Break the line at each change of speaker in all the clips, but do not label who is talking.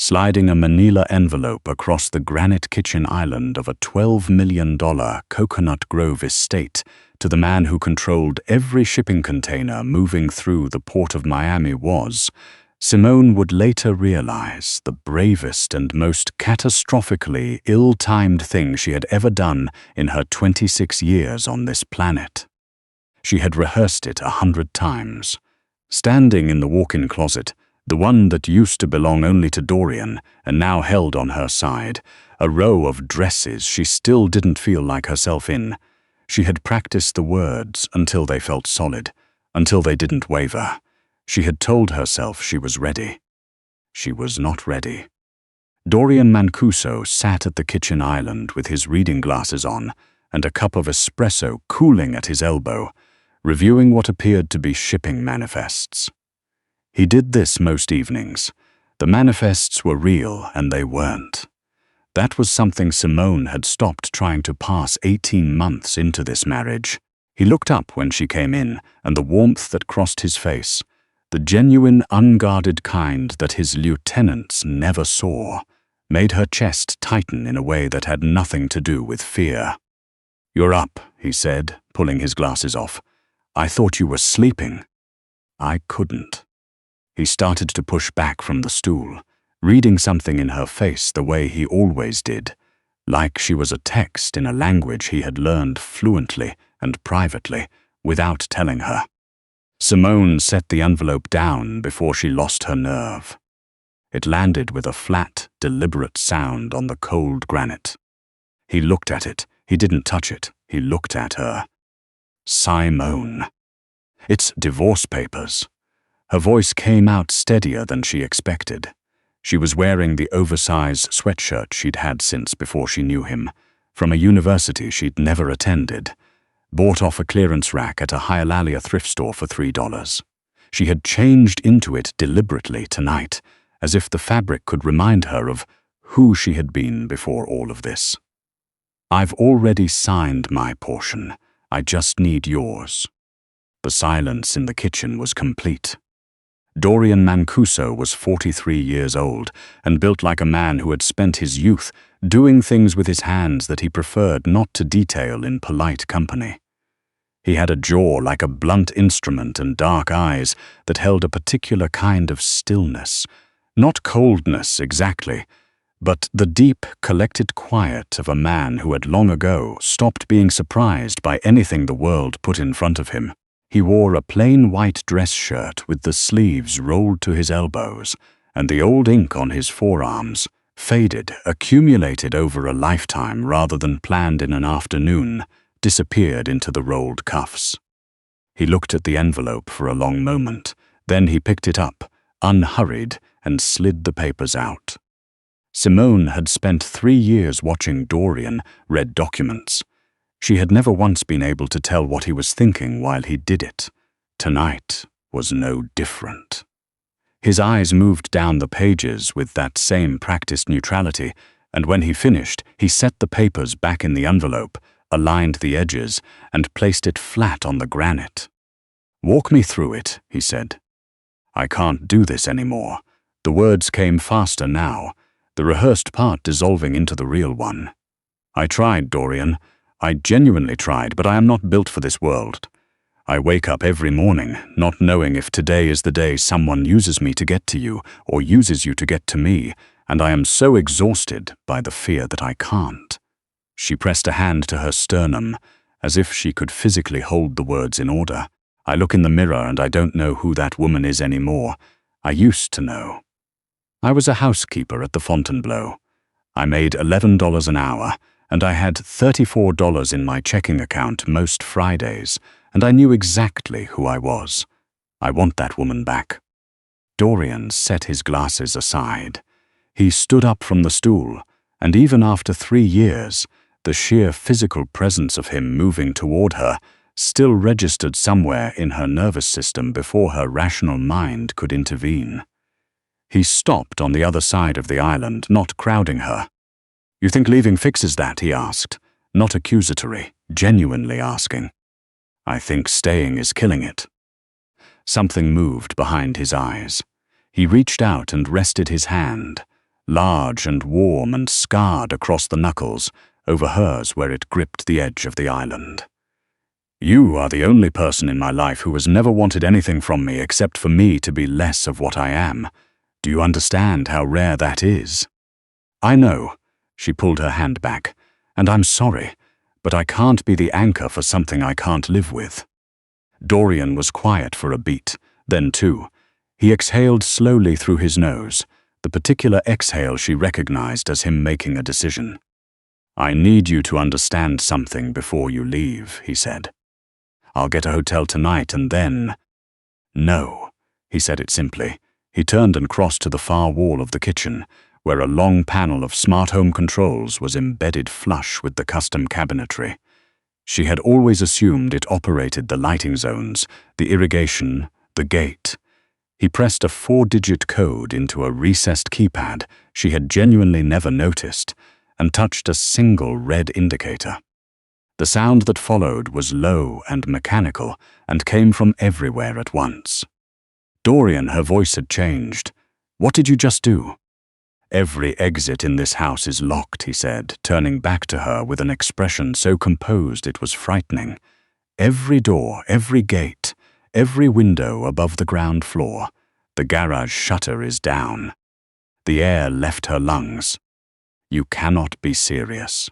sliding a manila envelope across the granite kitchen island of a $12 million Coconut Grove estate to the man who controlled every shipping container moving through the port of Miami was, Simone would later realize, the bravest and most catastrophically ill-timed thing she had ever done in her 26 years on this planet. She had rehearsed it 100 times. Standing in the walk-in closet, the one that used to belong only to Dorian and now held on her side, a row of dresses she still didn't feel like herself in, she had practiced the words until they felt solid, until they didn't waver. She had told herself she was ready. She was not ready. Dorian Mancuso sat at the kitchen island with his reading glasses on and a cup of espresso cooling at his elbow, reviewing what appeared to be shipping manifests. He did this most evenings. The manifests were real and they weren't. That was something Simone had stopped trying to pass 18 months into this marriage. He looked up when she came in, and the warmth that crossed his face, the genuine, unguarded kind that his lieutenants never saw, made her chest tighten in a way that had nothing to do with fear. "You're up," he said, pulling his glasses off. "I thought you were sleeping." "I couldn't." He started to push back from the stool, reading something in her face the way he always did, like she was a text in a language he had learned fluently and privately, without telling her. Simone set the envelope down before she lost her nerve. It landed with a flat, deliberate sound on the cold granite. He looked at it. He didn't touch it. He looked at her. "Simone. It's divorce papers." Her voice came out steadier than she expected. She was wearing the oversized sweatshirt she'd had since before she knew him, from a university she'd never attended, bought off a clearance rack at a Hialeah thrift store for $3. She had changed into it deliberately tonight, as if the fabric could remind her of who she had been before all of this. "I've already signed my portion. I just need yours." The silence in the kitchen was complete. Dorian Mancuso was 43 years old and built like a man who had spent his youth doing things with his hands that he preferred not to detail in polite company. He had a jaw like a blunt instrument and dark eyes that held a particular kind of stillness, not coldness exactly, but the deep, collected quiet of a man who had long ago stopped being surprised by anything the world put in front of him. He wore a plain white dress shirt with the sleeves rolled to his elbows, and the old ink on his forearms, faded, accumulated over a lifetime rather than planned in an afternoon, disappeared into the rolled cuffs. He looked at the envelope for a long moment, then he picked it up, unhurried, and slid the papers out. Simone had spent 3 years watching Dorian read documents. She had never once been able to tell what he was thinking while he did it. Tonight was no different. His eyes moved down the pages with that same practiced neutrality, and when he finished, he set the papers back in the envelope, aligned the edges, and placed it flat on the granite. "Walk me through it," he said. "I can't do this anymore." The words came faster now, the rehearsed part dissolving into the real one. "I tried, Dorian. I genuinely tried, but I am not built for this world. I wake up every morning, not knowing if today is the day someone uses me to get to you, or uses you to get to me, and I am so exhausted by the fear that I can't." She pressed a hand to her sternum, as if she could physically hold the words in order. "I look in the mirror and I don't know who that woman is anymore. I used to know. I was a housekeeper at the Fontainebleau. I made $11 an hour, and I had $34 in my checking account most Fridays, and I knew exactly who I was. I want that woman back." Dorian set his glasses aside. He stood up from the stool, and even after 3 years, the sheer physical presence of him moving toward her still registered somewhere in her nervous system before her rational mind could intervene. He stopped on the other side of the island, not crowding her. "You think leaving fixes that?" he asked, not accusatory, genuinely asking. "I think staying is killing it." Something moved behind his eyes. He reached out and rested his hand, large and warm and scarred across the knuckles, over hers where it gripped the edge of the island. "You are the only person in my life who has never wanted anything from me except for me to be less of what I am. Do you understand how rare that is?" "I know," she pulled her hand back, "and I'm sorry, but I can't be the anchor for something I can't live with." Dorian was quiet for a beat, then he exhaled slowly through his nose, the particular exhale she recognized as him making a decision. "I need you to understand something before you leave," he said. "I'll get a hotel tonight and then—" "No," he said it simply. He turned and crossed to the far wall of the kitchen, where a long panel of smart home controls was embedded flush with the custom cabinetry. She had always assumed it operated the lighting zones, the irrigation, the gate. He pressed a 4-digit code into a recessed keypad she had genuinely never noticed, and touched a single red indicator. The sound that followed was low and mechanical and came from everywhere at once. "Dorian," her voice had changed. "What did you just do?" "Every exit in this house is locked," he said, turning back to her with an expression so composed it was frightening. "Every door, every gate, every window above the ground floor. The garage shutter is down." The air left her lungs. "You cannot be serious."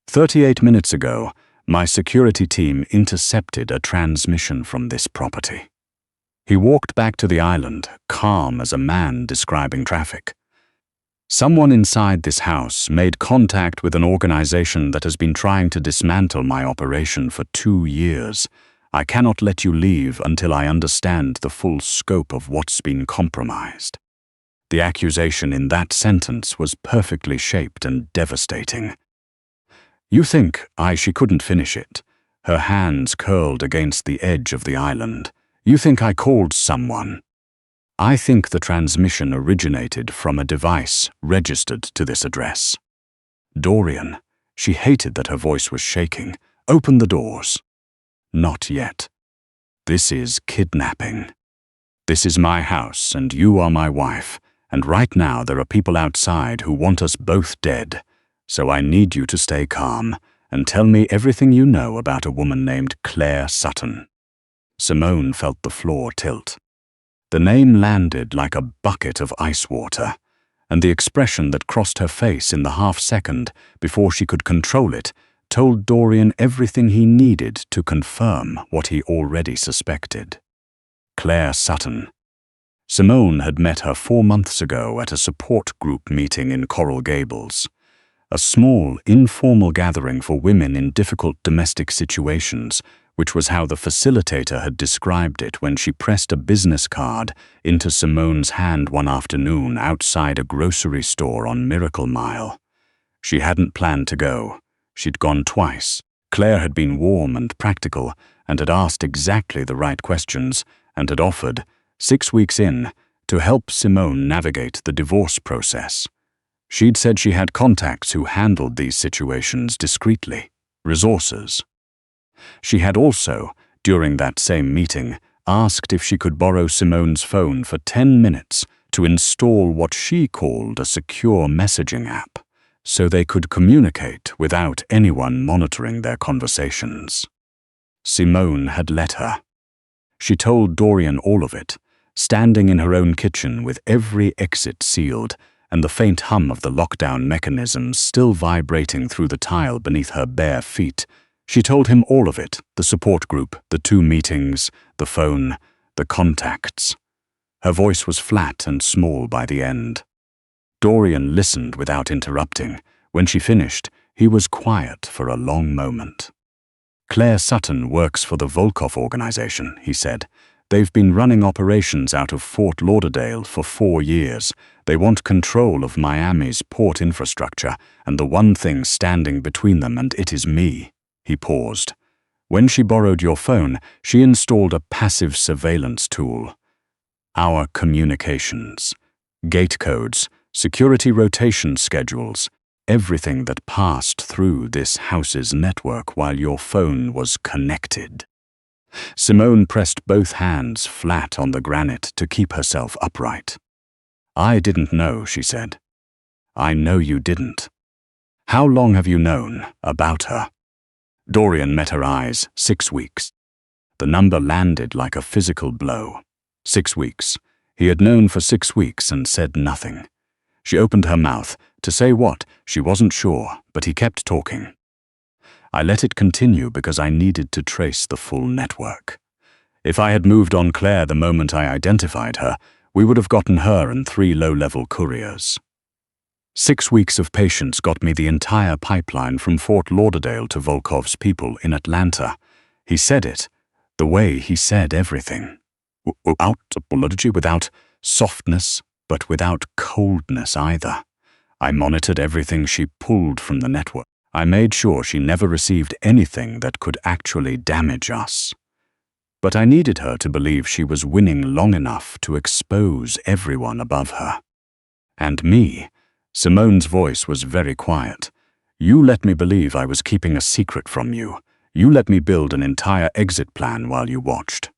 38 minutes ago, my security team intercepted a transmission from this property. He walked back to the island, calm as a man describing traffic. "Someone inside this house made contact with an organization that has been trying to dismantle my operation for 2 years. I cannot let you leave until I understand the full scope of what's been compromised." The accusation in that sentence was perfectly shaped and devastating. "You think she couldn't finish it." Her hands curled against the edge of the island. "You think I called someone?" "I think the transmission originated from a device registered to this address." "Dorian," she hated that her voice was shaking, "open the doors." "Not yet. This is kidnapping. This is my house and you are my wife, and right now there are people outside who want us both dead. So I need you to stay calm and tell me everything you know about a woman named Claire Sutton." Simone felt the floor tilt. The name landed like a bucket of ice water, and the expression that crossed her face in the half-second before she could control it told Dorian everything he needed to confirm what he already suspected. Claire Sutton. Simone had met her 4 months ago at a support group meeting in Coral Gables, a small, informal gathering for women in difficult domestic situations, which was how the facilitator had described it when she pressed a business card into Simone's hand one afternoon outside a grocery store on Miracle Mile. She hadn't planned to go. She'd gone twice. Claire had been warm and practical and had asked exactly the right questions and had offered, 6 weeks in, to help Simone navigate the divorce process. She'd said she had contacts who handled these situations discreetly, resources. She had also, during that same meeting, asked if she could borrow Simone's phone for 10 minutes to install what she called a secure messaging app, so they could communicate without anyone monitoring their conversations. Simone had let her. She told Dorian all of it, standing in her own kitchen with every exit sealed and the faint hum of the lockdown mechanisms still vibrating through the tile beneath her bare feet. She told him all of it, the support group, the 2 meetings, the phone, the contacts. Her voice was flat and small by the end. Dorian listened without interrupting. When she finished, he was quiet for a long moment. "Claire Sutton works for the Volkov organization," he said. "They've been running operations out of Fort Lauderdale for 4 years. They want control of Miami's port infrastructure, and the one thing standing between them and it is me." He paused. "When she borrowed your phone, she installed a passive surveillance tool. Our communications, gate codes, security rotation schedules, everything that passed through this house's network while your phone was connected." Simone pressed both hands flat on the granite to keep herself upright. "I didn't know," she said. I know you didn't. How long have you known about her? Dorian met her eyes. 6 weeks. The number landed like a physical blow. 6 weeks. He had known for 6 weeks and said nothing. She opened her mouth. To say what, she wasn't sure, but he kept talking. I let it continue because I needed to trace the full network. If I had moved on Claire the moment I identified her, we would have gotten her and 3 low-level couriers. 6 weeks of patience got me the entire pipeline from Fort Lauderdale to Volkov's people in Atlanta. He said it, the way he said everything. Without apology, without softness, but without coldness either. I monitored everything she pulled from the network. I made sure she never received anything that could actually damage us. But I needed her to believe she was winning long enough to expose everyone above her. And me. Simone's voice was very quiet. You let me believe I was keeping a secret from you. You let me build an entire exit plan while you watched.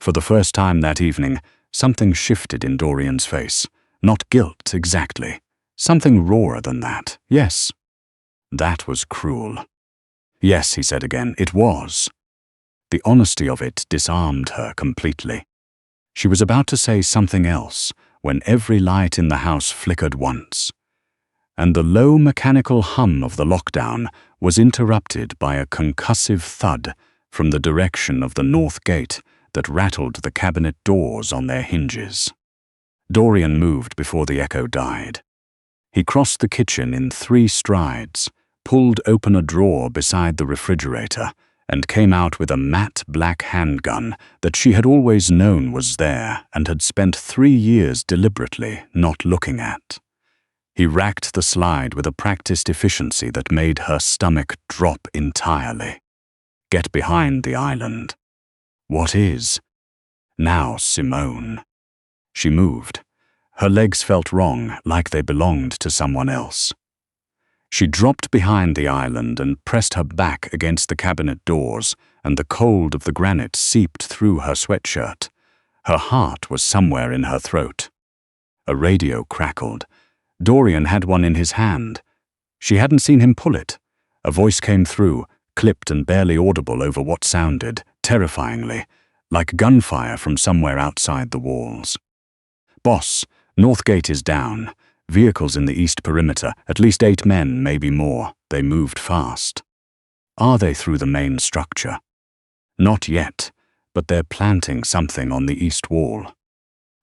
For the first time that evening, something shifted in Dorian's face. Not guilt, exactly. Something rawer than that, yes. That was cruel. Yes, he said again, it was. The honesty of it disarmed her completely. She was about to say something else when every light in the house flickered once, and the low mechanical hum of the lockdown was interrupted by a concussive thud from the direction of the north gate that rattled the cabinet doors on their hinges. Dorian moved before the echo died. He crossed the kitchen in 3 strides, pulled open a drawer beside the refrigerator, and came out with a matte black handgun that she had always known was there and had spent 3 years deliberately not looking at. He racked the slide with a practiced efficiency that made her stomach drop entirely. Get behind the island. What is? Now, Simone. She moved. Her legs felt wrong, like they belonged to someone else. She dropped behind the island and pressed her back against the cabinet doors, and the cold of the granite seeped through her sweatshirt. Her heart was somewhere in her throat. A radio crackled. Dorian had one in his hand. She hadn't seen him pull it. A voice came through, clipped and barely audible over what sounded, terrifyingly, like gunfire from somewhere outside the walls. Boss, North Gate is down. Vehicles in the east perimeter, at least 8 men, maybe more. They moved fast. Are they through the main structure? Not yet, but they're planting something on the east wall.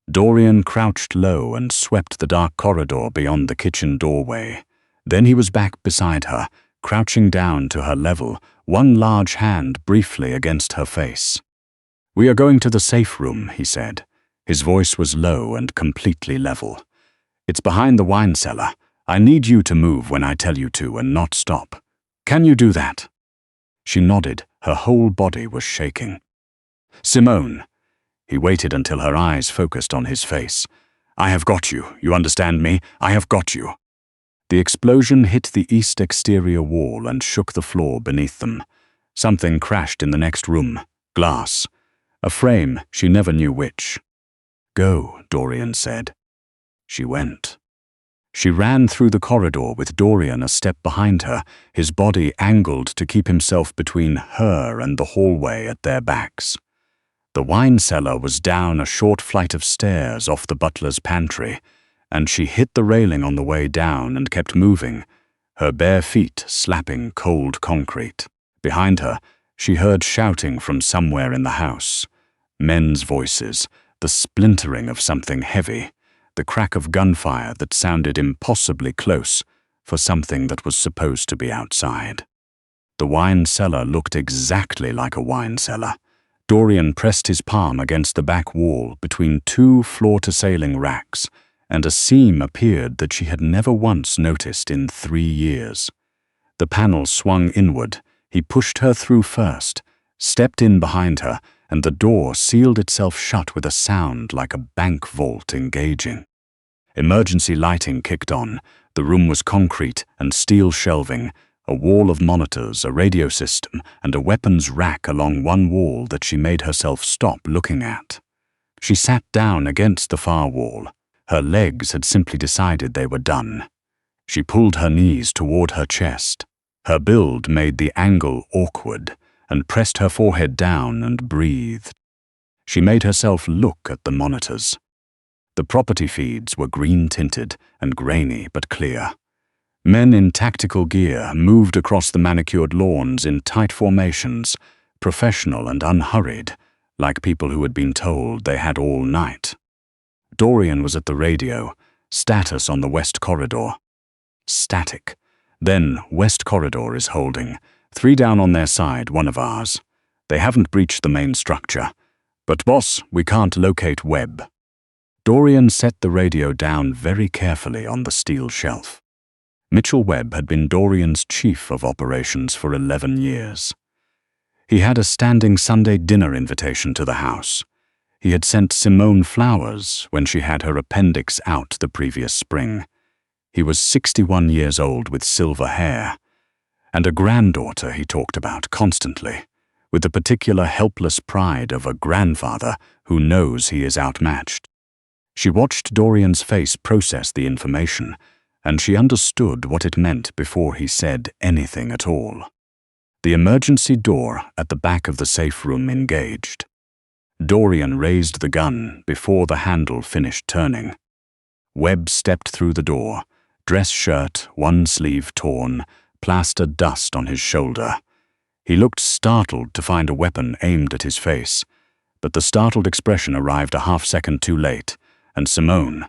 Dorian crouched low and swept the dark corridor beyond the kitchen doorway. Then he was back beside her, crouching down to her level, one large hand briefly against her face. We are going to the safe room, he said. His voice was low and completely level. It's behind the wine cellar. I need you to move when I tell you to and not stop. Can you do that? She nodded. Her whole body was shaking. Simone. He waited until her eyes focused on his face. I have got you. You understand me? I have got you. The explosion hit the east exterior wall and shook the floor beneath them. Something crashed in the next room. Glass. A frame, she never knew which. Go, Dorian said. She went. She ran through the corridor with Dorian a step behind her, his body angled to keep himself between her and the hallway at their backs. The wine cellar was down a short flight of stairs off the butler's pantry, and she hit the railing on the way down and kept moving, her bare feet slapping cold concrete. Behind her, she heard shouting from somewhere in the house. Men's voices, the splintering of something heavy, the crack of gunfire that sounded impossibly close for something that was supposed to be outside. The wine cellar looked exactly like a wine cellar. Dorian pressed his palm against the back wall between 2 floor-to-ceiling racks, and a seam appeared that she had never once noticed in 3 years. The panel swung inward. He pushed her through first, stepped in behind her, and the door sealed itself shut with a sound like a bank vault engaging. Emergency lighting kicked on. The room was concrete and steel shelving, a wall of monitors, a radio system, and a weapons rack along one wall that she made herself stop looking at. She sat down against the far wall. Her legs had simply decided they were done. She pulled her knees toward her chest. Her build made the angle awkward, and pressed her forehead down and breathed. She made herself look at the monitors. The property feeds were green-tinted and grainy but clear. Men in tactical gear moved across the manicured lawns in tight formations, professional and unhurried, like people who had been told they had all night. Dorian was at the radio. Status on the West Corridor. Static. Then, West Corridor is holding. 3 down on their side, 1 of ours. They haven't breached the main structure. But boss, we can't locate Webb. Dorian set the radio down very carefully on the steel shelf. Mitchell Webb had been Dorian's chief of operations for 11 years. He had a standing Sunday dinner invitation to the house. He had sent Simone flowers when she had her appendix out the previous spring. He was 61 years old with silver hair, and a granddaughter he talked about constantly, with the particular helpless pride of a grandfather who knows he is outmatched. She watched Dorian's face process the information, and she understood what it meant before he said anything at all. The emergency door at the back of the safe room engaged. Dorian raised the gun before the handle finished turning. Webb stepped through the door, dress shirt, 1 sleeve torn, plaster dust on his shoulder. He looked startled to find a weapon aimed at his face, but the startled expression arrived a half-second too late, and Simone,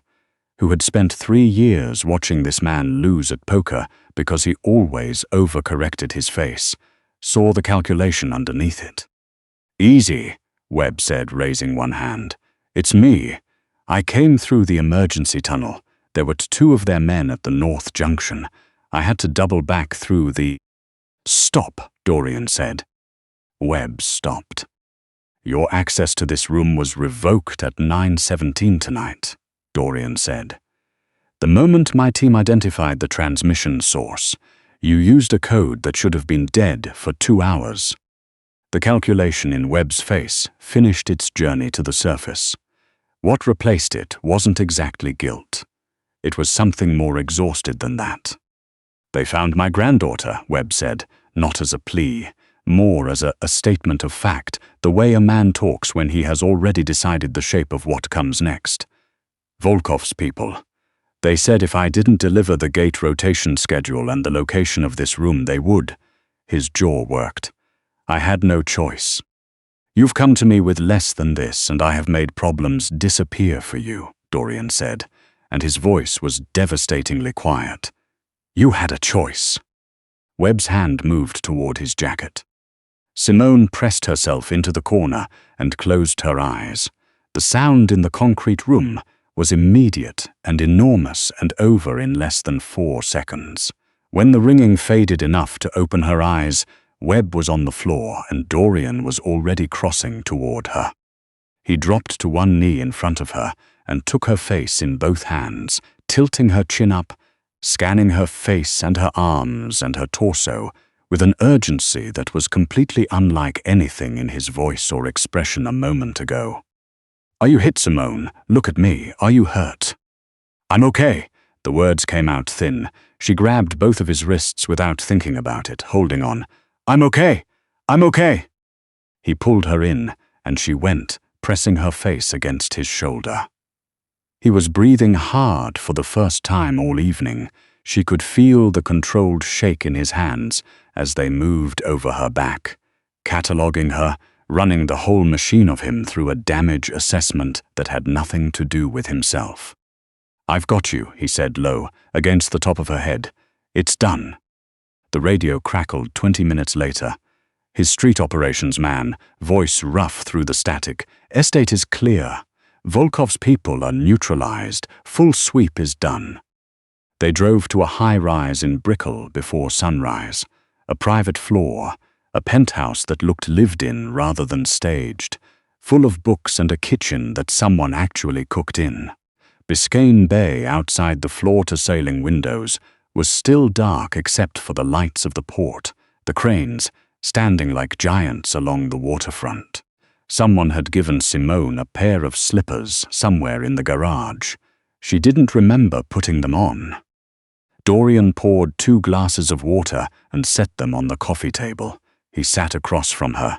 who had spent 3 years watching this man lose at poker because he always overcorrected his face, saw the calculation underneath it. "Easy," Webb said, raising one hand. "It's me. I came through the emergency tunnel. There were 2 of their men at the North Junction. I had to double back through the—" "Stop," Dorian said. Webb stopped. "Your access to this room was revoked at 9:17 tonight," Dorian said. "The moment my team identified the transmission source, you used a code that should have been dead for 2 hours." The calculation in Webb's face finished its journey to the surface. What replaced it wasn't exactly guilt. It was something more exhausted than that. "They found my granddaughter," Webb said, not as a plea, more as a statement of fact, the way a man talks when he has already decided the shape of what comes next. "Volkov's people. They said if I didn't deliver the gate rotation schedule and the location of this room, they would." His jaw worked. "I had no choice. You've come to me with less than this, and I have made problems disappear for you," Dorian said, and his voice was devastatingly quiet. "You had a choice." Webb's hand moved toward his jacket. Simone pressed herself into the corner and closed her eyes. The sound in the concrete room was immediate and enormous and over in less than 4 seconds. When the ringing faded enough to open her eyes, Webb was on the floor and Dorian was already crossing toward her. He dropped to one knee in front of her and took her face in both hands, tilting her chin up, scanning her face and her arms and her torso with an urgency that was completely unlike anything in his voice or expression a moment ago. "Are you hit, Simone? Look at me. Are you hurt?" "I'm okay." The words came out thin. She grabbed both of his wrists without thinking about it, holding on. "I'm okay. I'm okay." He pulled her in, and she went, pressing her face against his shoulder. He was breathing hard for the first time all evening. She could feel the controlled shake in his hands as they moved over her back, cataloging her, running the whole machine of him through a damage assessment that had nothing to do with himself. "I've got you," he said low, against the top of her head. "It's done." The radio crackled 20 minutes later. His street operations man, voice rough through the static. "Estate is clear. Volkov's people are neutralized. Full sweep is done." They drove to a high-rise in Brickell before sunrise. A private floor, a penthouse that looked lived in rather than staged, full of books and a kitchen that someone actually cooked in. Biscayne Bay outside the floor-to-ceiling windows was still dark except for the lights of the port, the cranes standing like giants along the waterfront. Someone had given Simone a pair of slippers somewhere in the garage. She didn't remember putting them on. Dorian poured 2 glasses of water and set them on the coffee table. He sat across from her.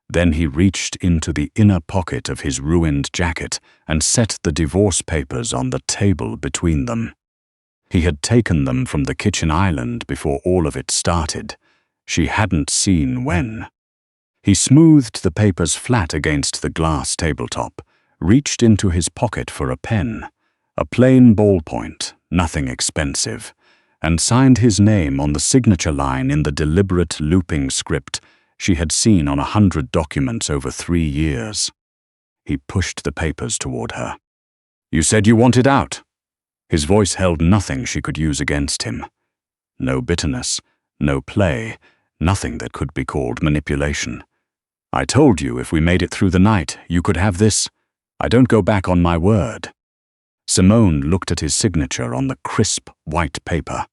Then he reached into the inner pocket of his ruined jacket and set the divorce papers on the table between them. He had taken them from the kitchen island before all of it started. She hadn't seen when. He smoothed the papers flat against the glass tabletop, reached into his pocket for a pen, a plain ballpoint, nothing expensive, and signed his name on the signature line in the deliberate looping script she had seen on 100 documents over 3 years. He pushed the papers toward her. "You said you wanted out." His voice held nothing she could use against him. No bitterness, no play, nothing that could be called manipulation. "I told you if we made it through the night, you could have this. I don't go back on my word." Simone looked at his signature on the crisp white paper.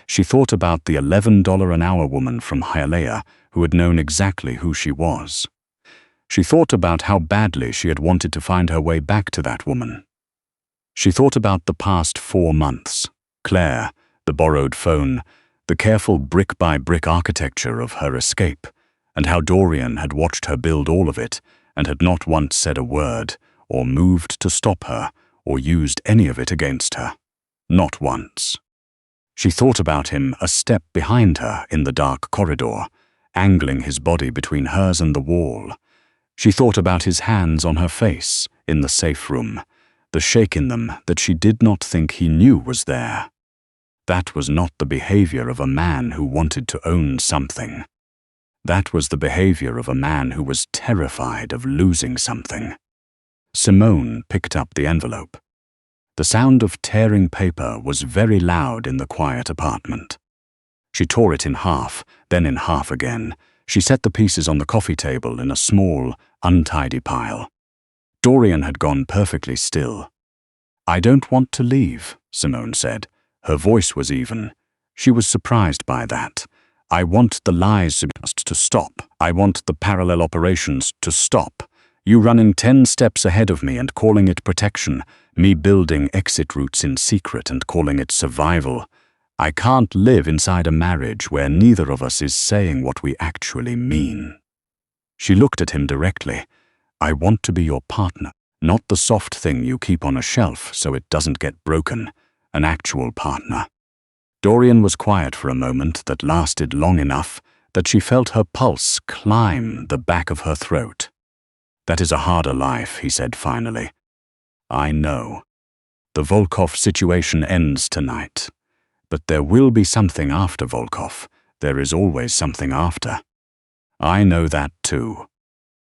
She thought about the $11 an hour woman from Hialeah who had known exactly who she was. She thought about how badly she had wanted to find her way back to that woman. She thought about the past 4 months, Claire, the borrowed phone, the careful brick-by-brick architecture of her escape, and how Dorian had watched her build all of it and had not once said a word, or moved to stop her, or used any of it against her. Not once. She thought about him a step behind her in the dark corridor, angling his body between hers and the wall. She thought about his hands on her face in the safe room, the shake in them that she did not think he knew was there. That was not the behavior of a man who wanted to own something. That was the behavior of a man who was terrified of losing something. Simone picked up the envelope. The sound of tearing paper was very loud in the quiet apartment. She tore it in half, then in half again. She set the pieces on the coffee table in a small, untidy pile. Dorian had gone perfectly still. "I don't want to leave," Simone said. Her voice was even. She was surprised by that. "I want the lies to stop. I want the parallel operations to stop. You running 10 steps ahead of me and calling it protection, me building exit routes in secret and calling it survival. I can't live inside a marriage where neither of us is saying what we actually mean." She looked at him directly. "I want to be your partner, not the soft thing you keep on a shelf so it doesn't get broken, an actual partner." Dorian was quiet for a moment that lasted long enough that she felt her pulse climb the back of her throat. "That is a harder life," he said finally. "I know. The Volkov situation ends tonight. But there will be something after Volkov. There is always something after. I know that too."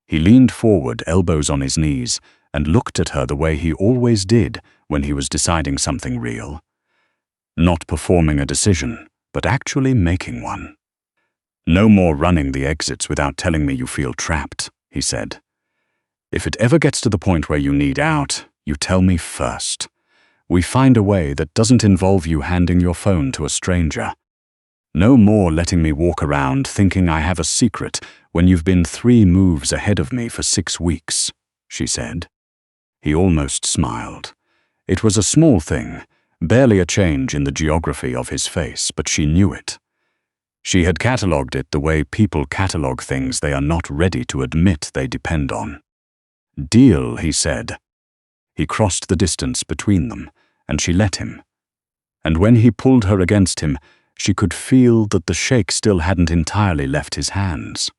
He leaned forward, elbows on his knees, and looked at her the way he always did when he was deciding something real. Not performing a decision, but actually making one. "No more running the exits without telling me you feel trapped," he said. "If it ever gets to the point where you need out, you tell me first. We find a way that doesn't involve you handing your phone to a stranger. No more letting me walk around thinking I have a secret when you've been 3 moves ahead of me for 6 weeks," she said. He almost smiled. It was a small thing, barely a change in the geography of his face, but she knew it. She had catalogued it the way people catalogue things they are not ready to admit they depend on. "Deal," he said. He crossed the distance between them, and she let him. And when he pulled her against him, she could feel that the shake still hadn't entirely left his hands.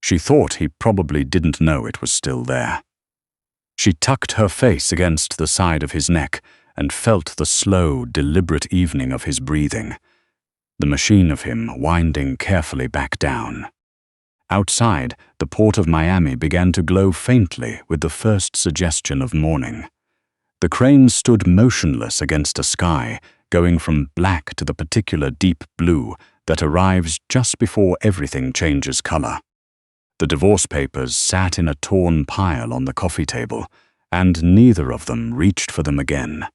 She thought he probably didn't know it was still there. She tucked her face against the side of his neck and felt the slow, deliberate evening of his breathing, the machine of him winding carefully back down. Outside, the port of Miami began to glow faintly with the first suggestion of morning. The crane stood motionless against a sky, going from black to the particular deep blue that arrives just before everything changes color. The divorce papers sat in a torn pile on the coffee table, and neither of them reached for them again.